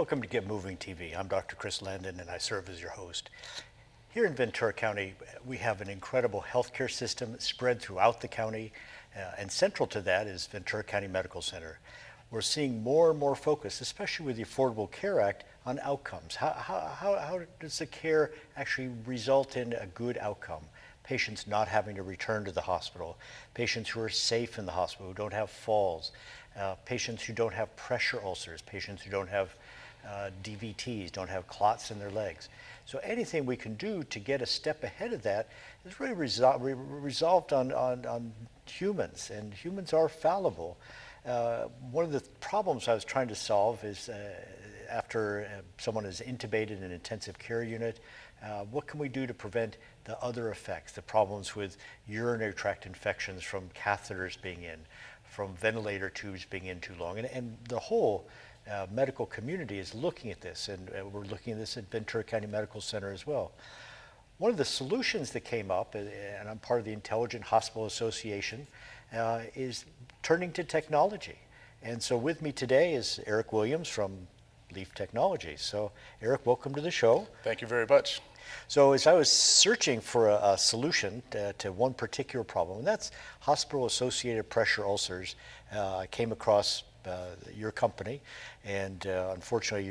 Welcome to Get Moving TV. I'm Dr. Chris Landon and I serve as your host. Here in Ventura County, we have an incredible healthcare system spread throughout the county, and central to that is Ventura County Medical Center. We're seeing more and more focus, especially with the Affordable Care Act, on outcomes. How does the care actually result in a good outcome? Patients not having to return to the hospital, patients who are safe in the hospital, who don't have falls, patients who don't have pressure ulcers, patients who don't have DVTs, don't have clots in their legs. So anything we can do to get a step ahead of that is really resolved on humans, and humans are fallible. One of the problems I was trying to solve is after someone is intubated in an intensive care unit, what can we do to prevent the other effects, the problems with urinary tract infections from catheters being in, from ventilator tubes being in too long, and the whole medical community is looking at this, and we're looking at this at Ventura County Medical Center as well. One of the solutions that came up, and I'm part of the Intelligent Hospital Association, is turning to technology. And so with me today is Eric Williams from Leaf Technologies. So Eric, welcome to the show. Thank you very much. So as I was searching for a solution to one particular problem, and that's hospital-associated pressure ulcers, I came across your company, and unfortunately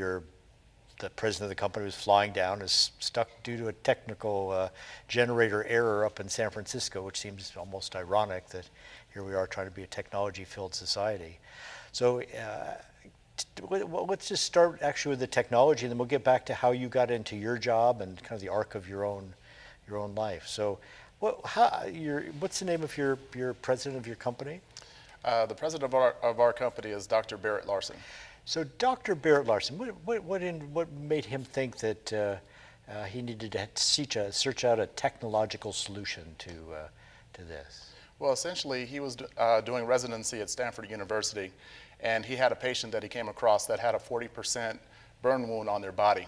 the president of the company was flying down, is stuck due to a technical generator error up in San Francisco, which seems almost ironic that here we are trying to be a technology-filled society. So let's just start actually with the technology, and then we'll get back to how you got into your job and kind of the arc of your own life. So what's the name of your president of your company? The president of our company is Dr. Barrett Larson. So Dr. Barrett Larson, what made him think that he needed to search out a technological solution to this? Well, essentially, he was doing residency at Stanford University, and he had a patient that he came across that had a 40% burn wound on their body.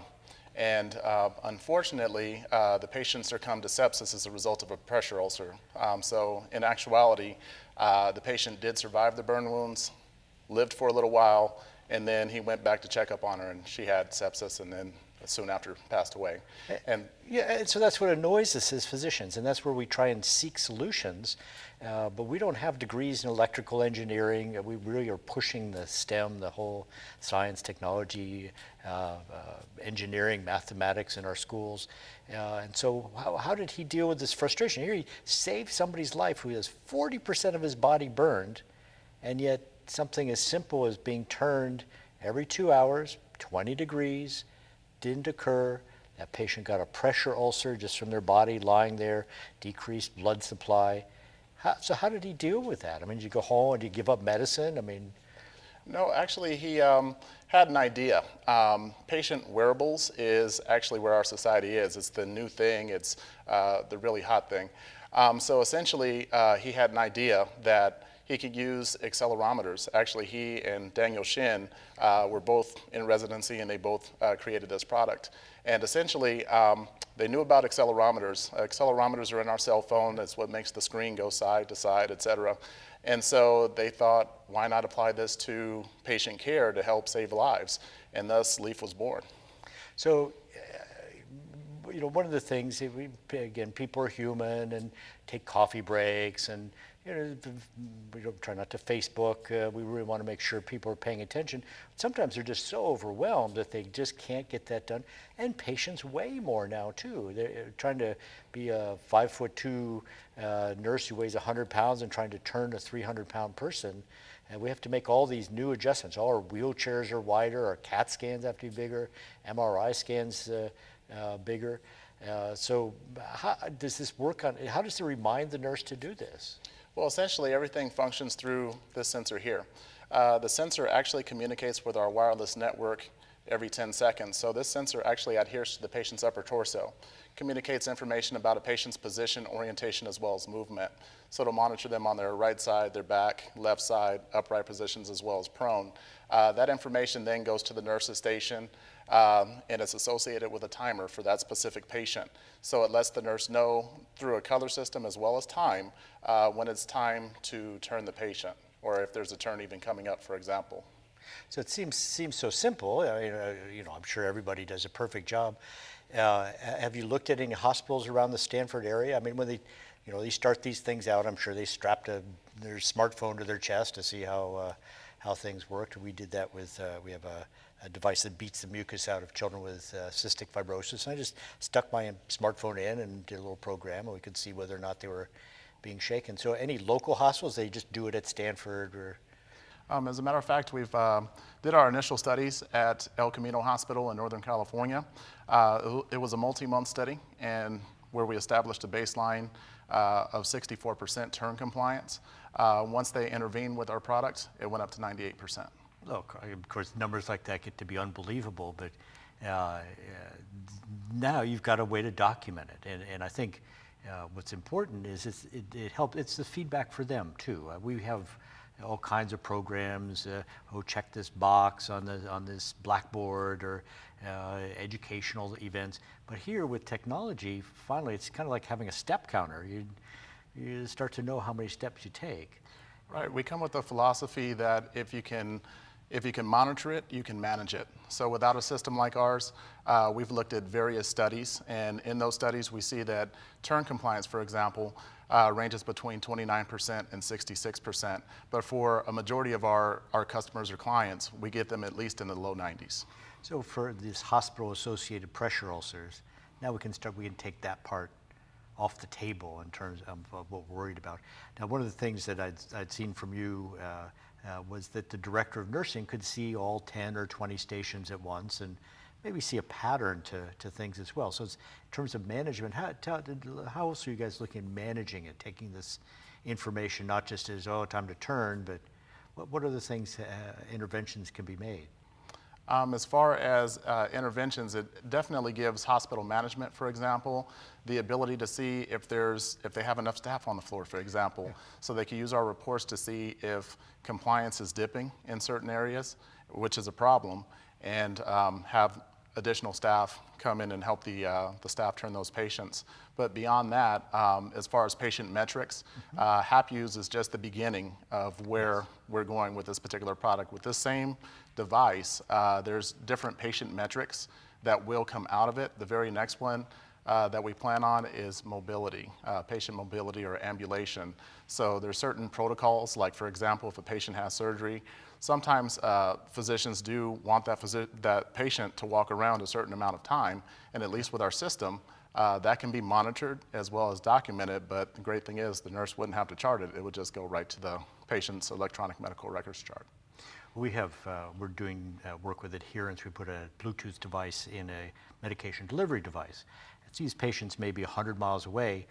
And unfortunately, the patient succumbed to sepsis as a result of a pressure ulcer. So in actuality, the patient did survive the burn wounds, lived for a little while, and then he went back to check up on her, and she had sepsis, and then soon after passed away. And so that's what annoys us as physicians, and that's where we try and seek solutions. But we don't have degrees in electrical engineering. We really are pushing the STEM, the whole science, technology, engineering, mathematics in our schools. And so how did he deal with this frustration? Here he saved somebody's life who has 40% of his body burned, and yet something as simple as being turned every 2 hours, 20 degrees, didn't occur. That patient got a pressure ulcer just from their body lying there, decreased blood supply. So how did he deal with that? I mean, did you go home and did you give up medicine? I mean, no, actually he had an idea. Patient wearables is actually where our society is. It's the new thing. It's the really hot thing. So essentially he had an idea that he could use accelerometers. Actually, he and Daniel Shin were both in residency, and they both created this product. And essentially, they knew about accelerometers. Accelerometers are in our cell phone. That's what makes the screen go side to side, et cetera. And so they thought, why not apply this to patient care to help save lives? And thus, Leaf was born. So, one of the things, again, people are human and take coffee breaks, and we don't try not to Facebook. We really want to make sure people are paying attention. Sometimes they're just so overwhelmed that they just can't get that done. And patients weigh more now too. They're trying to be a 5'2" nurse who weighs 100 pounds and trying to turn a 300-pound person. And we have to make all these new adjustments. All our wheelchairs are wider, our CAT scans have to be bigger, MRI scans bigger. So how does this work how does it remind the nurse to do this? Well, essentially everything functions through this sensor here. The sensor actually communicates with our wireless network every 10 seconds. So this sensor actually adheres to the patient's upper torso, communicates information about a patient's position, orientation, as well as movement. So it'll monitor them on their right side, their back, left side, upright positions, as well as prone. That information then goes to the nurse's station, and it's associated with a timer for that specific patient. So it lets the nurse know through a color system as well as time when it's time to turn the patient, or if there's a turn even coming up, for example. So it seems so simple. I mean, I'm sure everybody does a perfect job. Have you looked at any hospitals around the Stanford area? I mean, when they start these things out, I'm sure they strapped their smartphone to their chest to see how things worked. We did that with we have a device that beats the mucus out of children with cystic fibrosis. And I just stuck my smartphone in and did a little program, and we could see whether or not they were being shaken. So any local hospitals, they just do it at Stanford or? As a matter of fact, we've did our initial studies at El Camino Hospital in Northern California. It was a multi-month study, and where we established a baseline of 64% turn compliance. Once they intervened with our product, it went up to 98%. Look, of course, numbers like that get to be unbelievable, but now you've got a way to document it, and I think what's important is it helps. It's the feedback for them too. We have all kinds of programs. Check this box on this blackboard, or educational events. But here with technology, finally, it's kind of like having a step counter. You start to know how many steps you take. Right. We come with the philosophy that if you can monitor it, you can manage it. So without a system like ours, we've looked at various studies, and in those studies we see that turn compliance, for example, ranges between 29% and 66%. But for a majority of our customers or clients, we get them at least in the low 90s. So for these hospital-associated pressure ulcers, now we can take that part off the table in terms of what we're worried about. Now, one of the things that I'd seen from you was that the director of nursing could see all 10 or 20 stations at once and maybe see a pattern to things as well. So in terms of management, how else are you guys looking at managing it, taking this information not just as, time to turn, but what other things, interventions can be made? As far as interventions, it definitely gives hospital management, for example, the ability to see if they have enough staff on the floor, for example. Yeah. So they can use our reports to see if compliance is dipping in certain areas, which is a problem, and have additional staff come in and help the staff turn those patients. But beyond that, as far as patient metrics, HapUse is just the beginning of where we're going with this particular product. With this same device, there's different patient metrics that will come out of it. The very next one that we plan on is mobility, patient mobility or ambulation. So there's certain protocols, like for example, if a patient has surgery, sometimes physicians do want that patient to walk around a certain amount of time, and at least with our system, that can be monitored as well as documented, but the great thing is the nurse wouldn't have to chart it. It would just go right to the patient's electronic medical records chart. We're doing work with adherence. We put a Bluetooth device in a medication delivery device. These patients may be 100 miles away.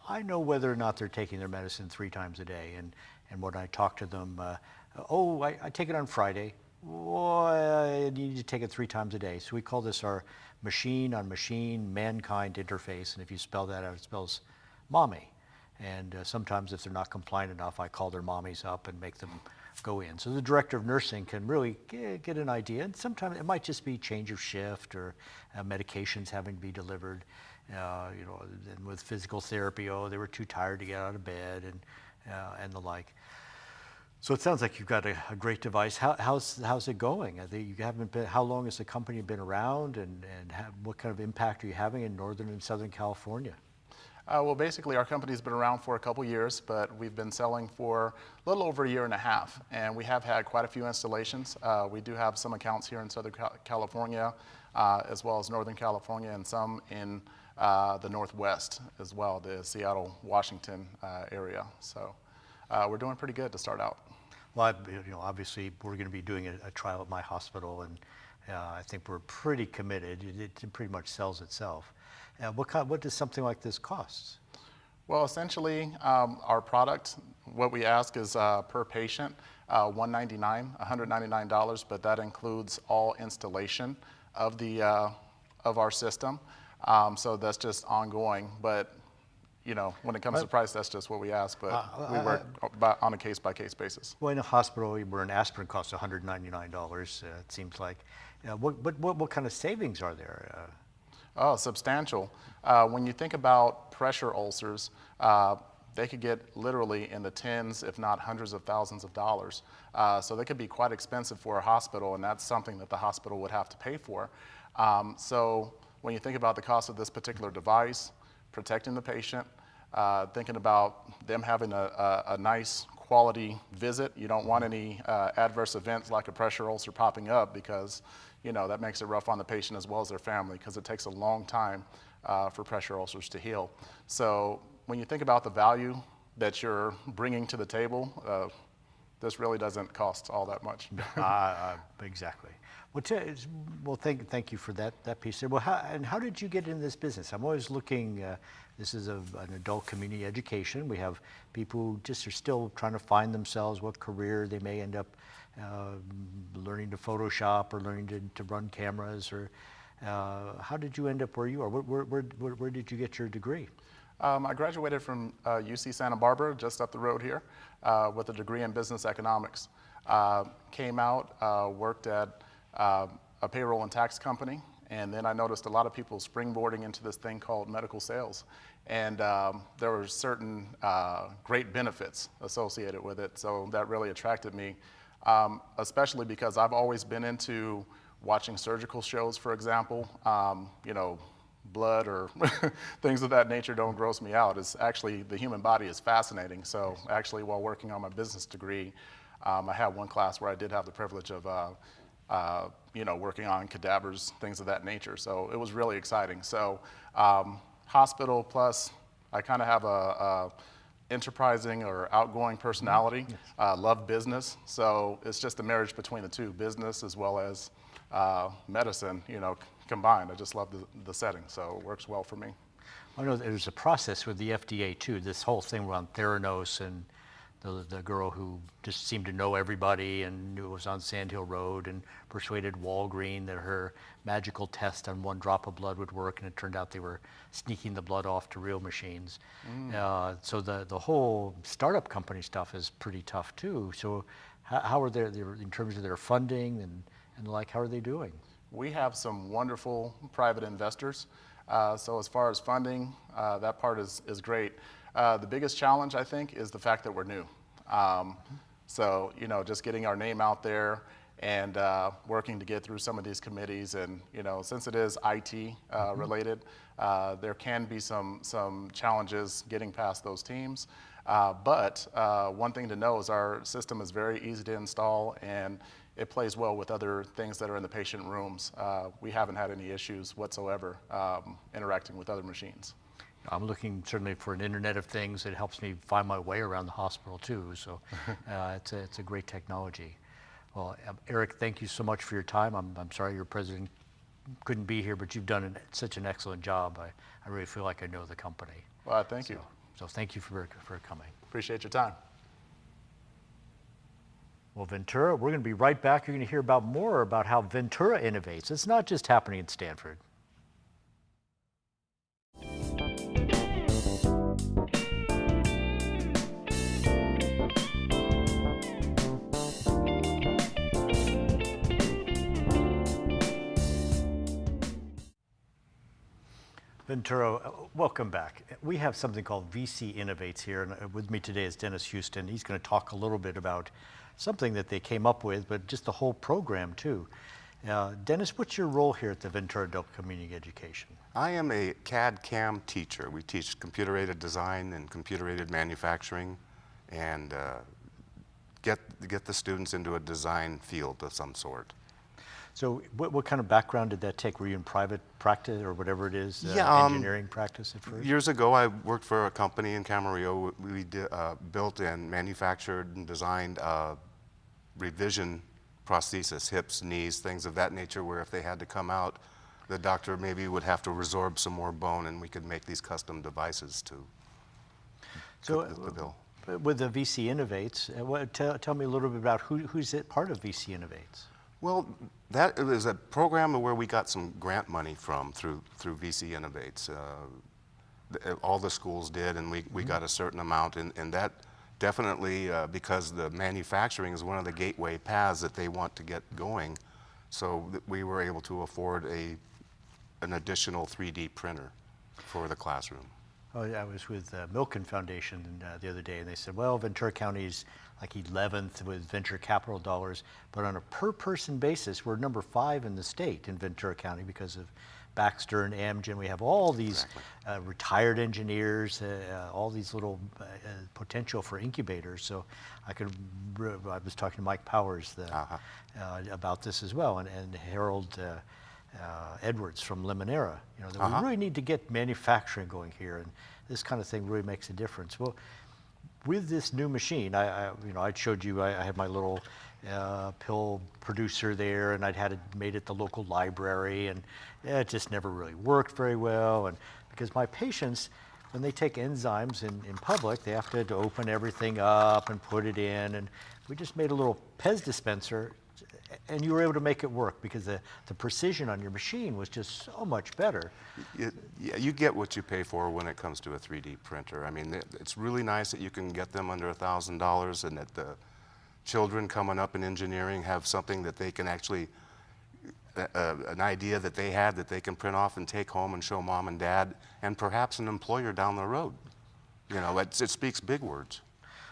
I know whether or not they're taking their medicine 3 times a day. And when I talk to them, I take it on Friday. I need to take it 3 times a day. So we call this our machine-on-machine mankind interface. And if you spell that out, it spells mommy. And sometimes if they're not compliant enough, I call their mommies up and make them go in. So the director of nursing can really get an idea. And sometimes it might just be change of shift or medications having to be delivered. And with physical therapy, they were too tired to get out of bed and the like. So it sounds like you've got a great device. How's it going? How long has the company been around, and what kind of impact are you having in Northern and Southern California? Well, basically, our company's been around for a couple years, but we've been selling for a little over a year and a half, and we have had quite a few installations. We do have some accounts here in Southern California, as well as Northern California, and some in the Northwest as well, the Seattle, Washington area. So we're doing pretty good to start out. Well, obviously, we're going to be doing a trial at my hospital, and I think we're pretty committed. It pretty much sells itself. What does something like this cost? Well, essentially, our product, what we ask is per patient, $199, but that includes all installation of our system. So that's just ongoing. But when it comes to price, that's just what we ask. But we work on a case-by-case basis. Well, in a hospital where an aspirin costs $199, it seems like. What kind of savings are there? Oh, substantial. When you think about pressure ulcers, they could get literally in the tens, if not hundreds of thousands of dollars. So they could be quite expensive for a hospital, and that's something that the hospital would have to pay for. So when you think about the cost of this particular device, protecting the patient, thinking about them having a nice quality visit. You don't want any adverse events like a pressure ulcer popping up, because that makes it rough on the patient as well as their family, because it takes a long time for pressure ulcers to heal. So when you think about the value that you're bringing to the table, this really doesn't cost all that much. Exactly. Well, thank you for that piece there. Well, how did you get in this business? I'm always looking. This is an adult community education. We have people who just are still trying to find themselves, what career they may end up learning to Photoshop or learning to run cameras. Or how did you end up where you are? Where did you get your degree? I graduated from UC Santa Barbara, just up the road here, with a degree in business economics. Came out, worked at a payroll and tax company, and then I noticed a lot of people springboarding into this thing called medical sales. And there were certain great benefits associated with it, so that really attracted me, especially because I've always been into watching surgical shows, for example. Blood or things of that nature don't gross me out. It's actually, the human body is fascinating. So actually, while working on my business degree, I had one class where I did have the privilege of working on cadavers, things of that nature. So it was really exciting. So hospital plus, I kind of have a enterprising or outgoing personality. Love business. So it's just a marriage between the two, business as well as medicine, combined. I just love the setting, so it works well for me. I know there's a process with the FDA too. This whole thing around Theranos and the girl who just seemed to know everybody and knew it was on Sand Hill Road and persuaded Walgreen that her magical test on one drop of blood would work, and it turned out they were sneaking the blood off to real machines. So the whole startup company stuff is pretty tough too. So how are they in terms of their funding and how are they doing? We have some wonderful private investors. So as far as funding, that part is great. The biggest challenge, I think, is the fact that we're new. So, just getting our name out there and working to get through some of these committees. And, since it is IT related, there can be some challenges getting past those teams. But one thing to know is our system is very easy to install, and it plays well with other things that are in the patient rooms. We haven't had any issues whatsoever interacting with other machines. I'm looking certainly for an Internet of Things that helps me find my way around the hospital too. So it's a great technology. Well, Eric, thank you so much for your time. I'm sorry your president couldn't be here, but you've done such an excellent job. I really feel like I know the company. Well, thank you. So thank you for coming. Appreciate your time. Well, Ventura, we're going to be right back. You're going to hear more about how Ventura innovates. It's not just happening in Stanford. Ventura, welcome back. We have something called VACE Innovates here, and with me today is Dennis Huston. He's going to talk a little bit about something that they came up with, but just the whole program too. Dennis, what's your role here at the Ventura Adult Community Education? I am a CAD/CAM teacher. We teach computer-aided design and computer-aided manufacturing, and get the students into a design field of some sort. So what kind of background did that take? Were you in private practice or whatever it is, engineering practice at first? Years ago, I worked for a company in Camarillo. We built and manufactured and designed revision prosthesis, hips, knees, things of that nature, where if they had to come out, the doctor maybe would have to resorb some more bone, and we could make these custom devices to fit the bill. With the VACE Innovates, tell me a little bit about who's part of VACE Innovates. Well, that is a program where we got some grant money from through VACE Innovates. All the schools did, and we got a certain amount, and that definitely, because the manufacturing is one of the gateway paths that they want to get going, so we were able to afford an additional 3D printer for the classroom. Oh, I was with Milken Foundation the other day, and they said, well, Ventura County's like 11th with venture capital dollars, but on a per-person basis, we're number 5 in the state in Ventura County because of Baxter and Amgen. We have all these retired engineers, all these little potential for incubators. So I was talking to Mike Powers about this as well, and Harold Edwards from Limonera. You know, that we really need to get manufacturing going here, and this kind of thing really makes a difference. Well, with this new machine, I showed you, I had my little pill producer there, and I'd had it made at the local library, and it just never really worked very well. And because my patients, when they take enzymes in public, they have to open everything up and put it in. And we just made a little Pez dispenser, and you were able to make it work because the precision on your machine was just so much better. Yeah, you get what you pay for when it comes to a 3D printer. I mean, it's really nice that you can get them under $1,000, and that the children coming up in engineering have something that they can actually, an idea that they had that they can print off and take home and show mom and dad, and perhaps an employer down the road. You know, it speaks big words.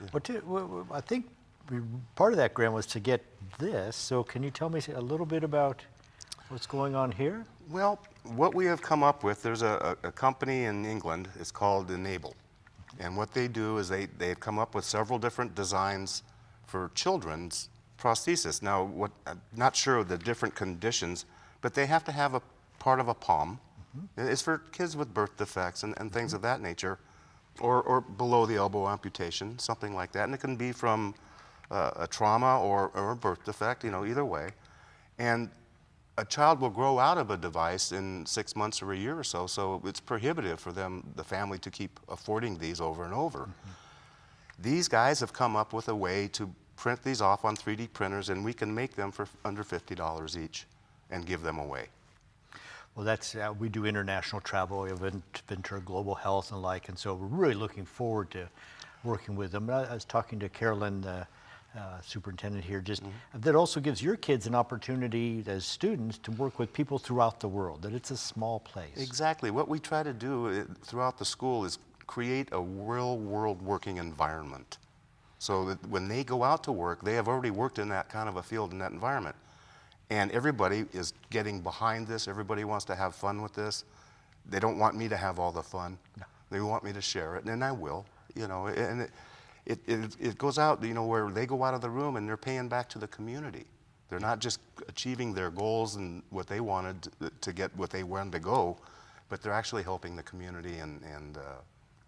Yeah. Well, I think part of that, Graham, was to get this. So can you tell me a little bit about what's going on here? Well, what we have come up with, there's a company in England, it's called Enable. And what they do is they've come up with several different designs for children's prosthesis. Now, I'm not sure of the different conditions, but they have to have a part of a palm. It's for kids with birth defects and things of that nature, or below the elbow amputation, something like that. And it can be from a trauma or a birth defect, you know, either way. And a child will grow out of a device in 6 months or a year or so, so it's prohibitive for them, the family, to keep affording these over and over. These guys have come up with a way to print these off on 3D printers, and we can make them for under $50 each and give them away. Well, that's we do international travel. We have Ventura Global Health and like, and so we're really looking forward to working with them. I was talking to Carolyn, the superintendent here, that also gives your kids an opportunity as students to work with people throughout the world, that it's a small place. Exactly. What we try to do throughout the school is create a real world working environment, so that when they go out to work, they have already worked in that kind of a field, in that environment. And everybody is getting behind this. Everybody wants to have fun with this. They don't want me to have all the fun. No. They want me to share it, and I will, you know. And it goes out, you know, where they go out of the room and they're paying back to the community. They're not just achieving their goals and what they wanted to get, what they wanted to go, but they're actually helping the community and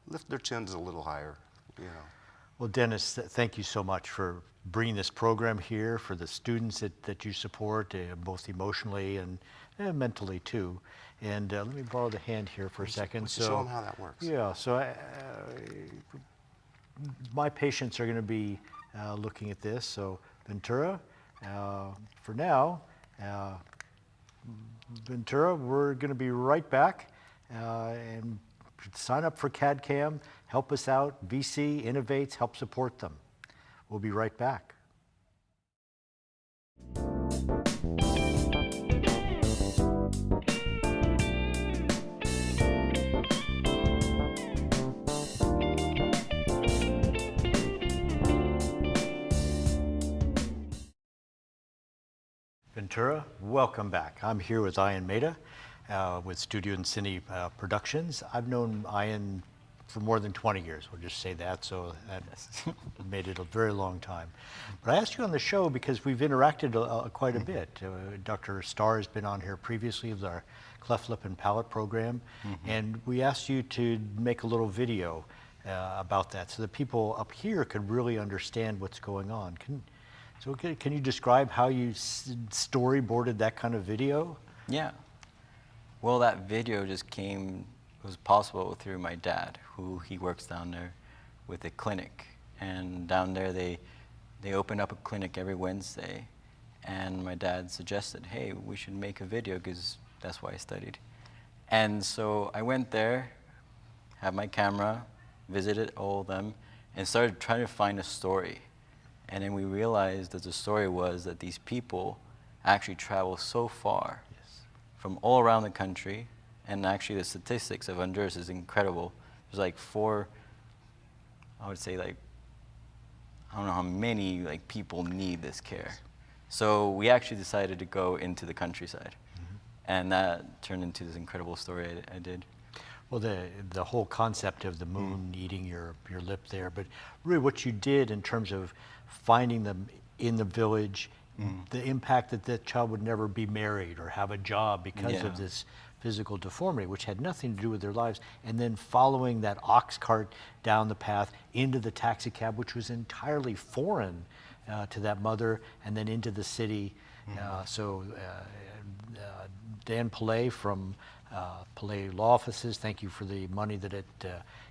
lift their chins a little higher, you know. Well, Dennis, thank you so much for bringing this program here, for the students that you support, both emotionally and mentally too. And let me borrow the hand here for a second. So show them how that works. Yeah, so my patients are going to be looking at this. So Ventura, for now, Ventura, we're going to be right back and sign up for CAD/CAM, help us out. VC innovates, help support them. We'll be right back. Ventura, welcome back. I'm here with Ian Mayta with Studio and Cine Productions. I've known Ian for more than 20 years, we'll just say that, so that made it a very long time. But I asked you on the show because we've interacted quite a bit. Dr. Starr has been on here previously with our cleft lip and palate program, and we asked you to make a little video about that so that people up here could really understand what's going on. Can you describe how you storyboarded that kind of video? Yeah. Well, that video just was possible through my dad, he works down there with a clinic. And down there they open up a clinic every Wednesday. And my dad suggested, hey, we should make a video because that's why I studied. And so I went there, had my camera, visited all of them, and started trying to find a story. And then we realized that the story was that these people actually travel so far from all around the country, and actually the statistics of Honduras is incredible. There's like four, I would say like, I don't know how many like people need this care. So we actually decided to go into the countryside. And that turned into this incredible story I did. Well, the whole concept of the moon eating your lip there, but really what you did in terms of finding them in the village, the impact that that child would never be married or have a job because of this physical deformity, which had nothing to do with their lives, and then following that ox cart down the path into the taxi cab, which was entirely foreign to that mother, and then into the city. Dan Pillay from Pillay Law Offices, thank you for the money that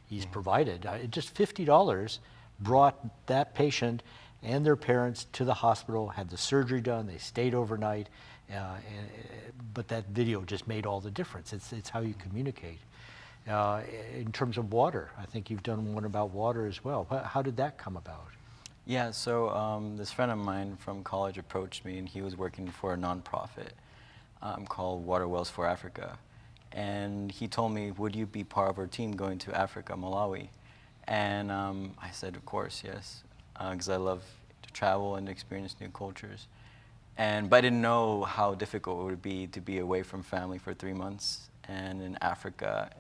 he's provided. Just $50 brought that patient and their parents to the hospital, had the surgery done, they stayed overnight, but that video just made all the difference. It's how you communicate. In terms of water, I think you've done one about water as well. How did that come about? Yeah, so this friend of mine from college approached me, and he was working for a nonprofit called Water Wells for Africa. And he told me, would you be part of our team going to Africa, Malawi? And I said, of course, yes, because I love to travel and experience new cultures. But I didn't know how difficult it would be to be away from family for 3 months and in Africa.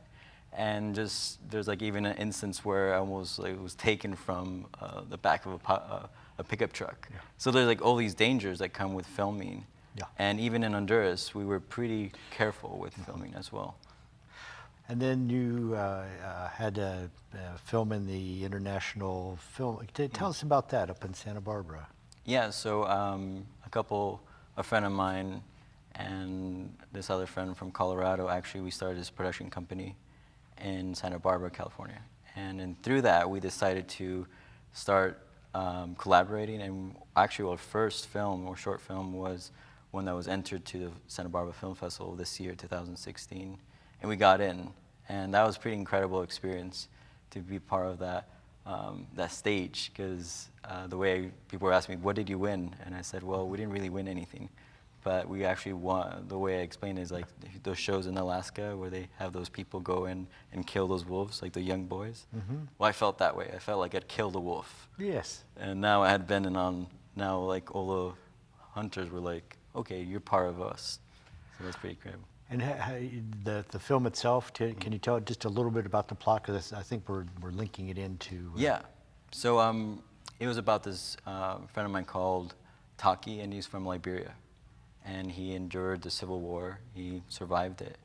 And just, there's like even an instance where I almost like was taken from the back of a pickup truck. Yeah. So there's like all these dangers that come with filming. Yeah. And even in Honduras, we were pretty careful with filming as well. And then you had a film in the International Film. Tell us about that up in Santa Barbara. Yeah, so a friend of mine and this other friend from Colorado, actually we started this production company in Santa Barbara, California. And through that, we decided to start collaborating. And actually our first film or short film was one that was entered to the Santa Barbara Film Festival this year, 2016. And we got in. And that was a pretty incredible experience to be part of that, that stage, because the way people were asking me, what did you win? And I said, well, we didn't really win anything. But we actually won. The way I explained it is like those shows in Alaska where they have those people go in and kill those wolves, like the young boys. Well, I felt that way. I felt like I'd killed a wolf. Yes. And now I had been in on, now like all the hunters were like, okay, you're part of us. So that's pretty incredible. And the film itself, can you tell just a little bit about the plot? Because I think we're linking it into... Yeah. So it was about this friend of mine called Taki, and he's from Liberia. And he endured the Civil War. He survived it.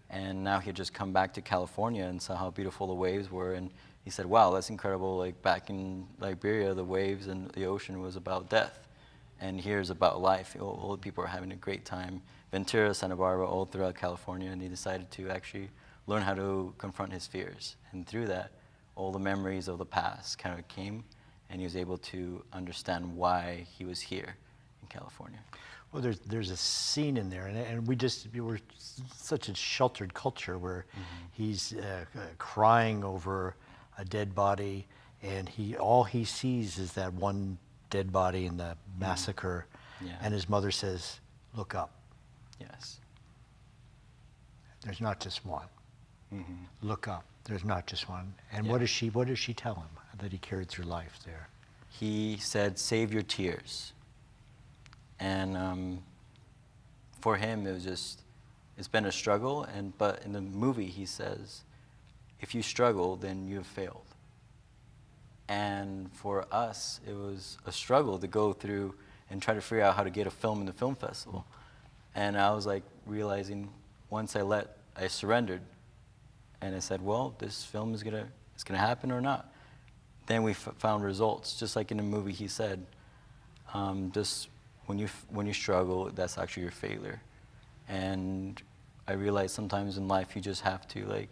And now he had just come back to California and saw how beautiful the waves were. And he said, wow, that's incredible. Like back in Liberia, the waves and the ocean was about death. And here's about life. All the people are having a great time. Ventura, Santa Barbara, all throughout California. And he decided to actually learn how to confront his fears. And through that, all the memories of the past kind of came. And he was able to understand why he was here in California. Well, there's a scene in there, and we're such a sheltered culture where he's crying over a dead body, and all he sees is that one dead body in the massacre, and his mother says, "Look up." Yes. There's not just one. Look up. There's not just one. And what does she tell him that he carried through life there? He said, "Save your tears." And for him, it's been a struggle. But in the movie, he says, if you struggle, then you have failed. And for us, it was a struggle to go through and try to figure out how to get a film in the film festival. And I was like realizing once I surrendered, and I said, well, this film is gonna happen or not. Then we found results, just like in the movie. He said, just when you struggle, that's actually your failure. And I realized sometimes in life you just have to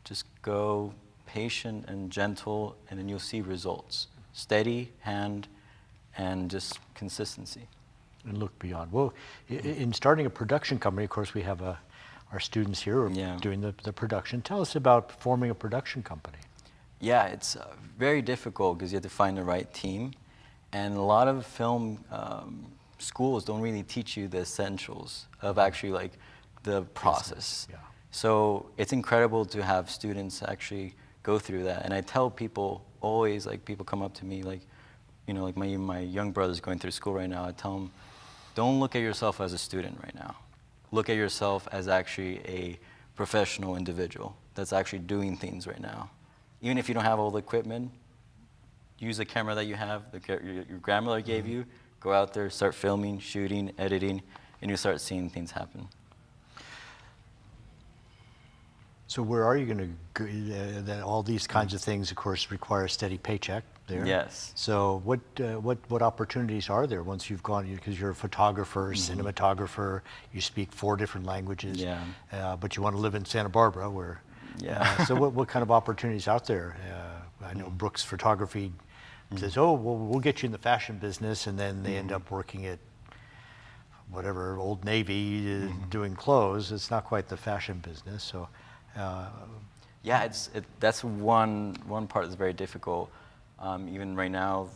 just go patient and gentle, and then you'll see results. Steady hand and just consistency. And look beyond. Well, in starting a production company, of course, we have our students here who are doing the production. Tell us about forming a production company. Yeah, it's very difficult because you have to find the right team. And a lot of film schools don't really teach you the essentials of actually the process. Yeah. So it's incredible to have students actually go through that. And I tell people always, like people come up to me, like, you know, like my young brother's going through school right now. I tell him, don't look at yourself as a student right now. Look at yourself as actually a professional individual that's actually doing things right now. Even if you don't have all the equipment, use the camera that you have, your grandmother gave you, go out there, start filming, shooting, editing, and you start seeing things happen. So where are you going to go? All these kinds of things, of course, require a steady paycheck there. Yes. So what opportunities are there once you've gone, because you're a photographer, cinematographer, you speak 4 different languages, Yeah. But you want to live in Santa Barbara where, Yeah. so what kind of opportunities out there? I know Brooks Photography says, oh, well, we'll get you in the fashion business, and then they end up working at whatever, Old Navy, doing clothes. It's not quite the fashion business, so. Yeah, that's one part that's very difficult. Even right now,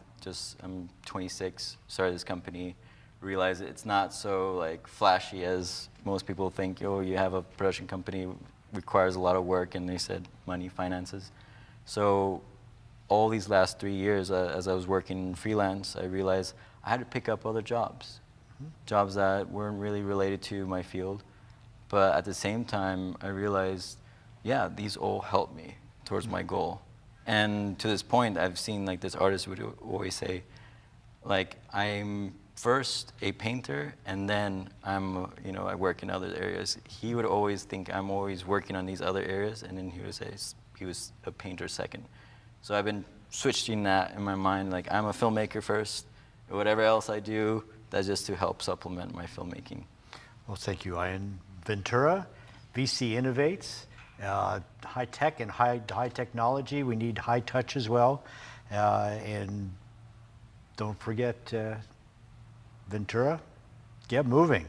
I'm 26, started this company, realized it's not so like flashy as most people think. Oh, you have a production company, requires a lot of work, and they said money, finances. So all these last 3 years, as I was working freelance, I realized I had to pick up other jobs, jobs that weren't really related to my field. But at the same time, I realized, yeah, these all help me towards my goal. And to this point, I've seen like this artist would always say, like, I'm first a painter, and then I work in other areas. He would always think I'm always working on these other areas, and then he would say he was a painter second. So I've been switching that in my mind, like I'm a filmmaker first, and whatever else I do, that's just to help supplement my filmmaking. Well, thank you, Ian. Ventura, VC innovates, high tech and high technology. We need high touch as well. And don't forget Ventura, get moving.